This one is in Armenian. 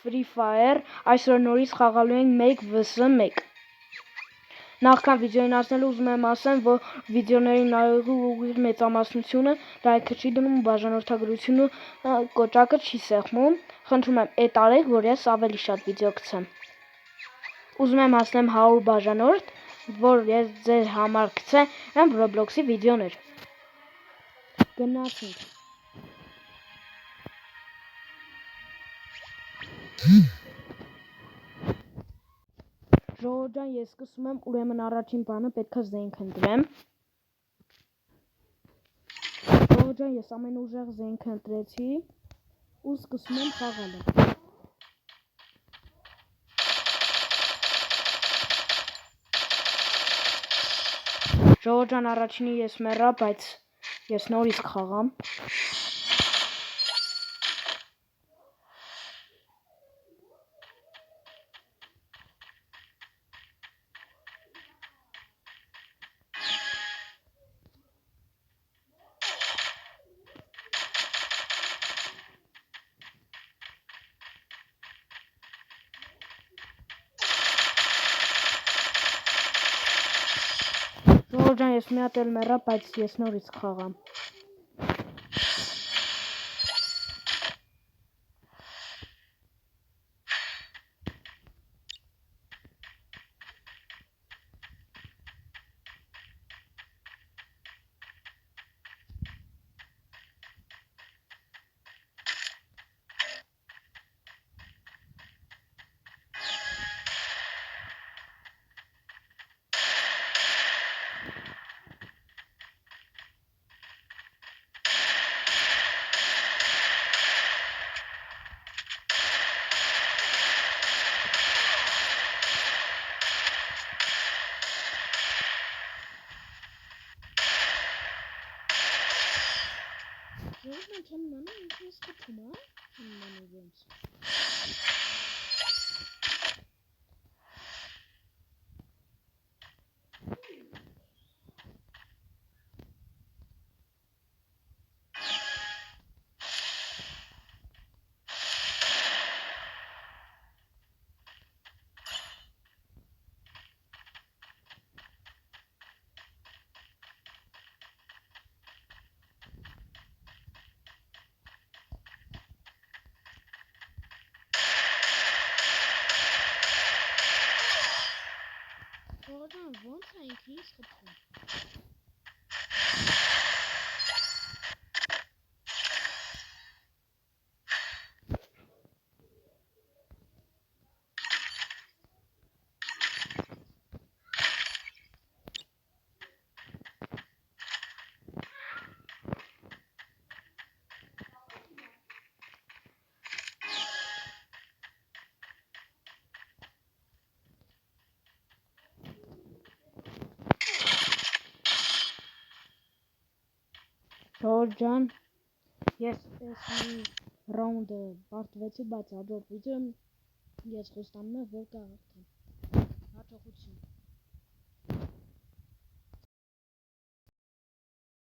Free Fire, այսօր նորից խաղալու ենք 1vs1։ Նախքան վիդեոին անցնելու ուզում եմ ասեմ, որ վիդեոներին նայողի ուղիղ մեծամասնությունը լայքը չի դնում, բաժանորդագրությունը կոճակը չի սեղմում։ Խնդրում եմ էդ արեք, որ ես ավելի շատ վիդեո գցեմ։ Ուզում եմ հասնեմ 100 բաժանորդ, որ ես ձեր համար գցեմ Roblox-ի վիդեոներ։ Գնացինք։ Ժողովուրդ ջան, ես սկսում եմ, ուրեմն առաջին բանը պետք է զենք ընտրեմ։ Ժողովուրդ ջան, ես ամենուժեղ զենքը ընտրեցի ու սկսում եմ խաղալը։ Ժողովուրդ ջան, առաջինի ես մեռա, բայց ես նորից կխաղամ։ Ժողովուրդ ջան, ես մի հատ էլ մեռա, բայց ես նորից կխաղամ։ Ժողովուրդ ջան, չեմ իմանում, ինչ ես խփում, հա? Չեմ իմանում ոնց։ Ժողովուրդ ջան, ոնց է ինքը ինձ խփում։ Ժողովուրդ ջան, ես այս մի ռաունդը պարտվեցի, բայց հաջորդ վիդեոն ես խոստանում եմ, որ կհաղթեմ։ Հաջողություն։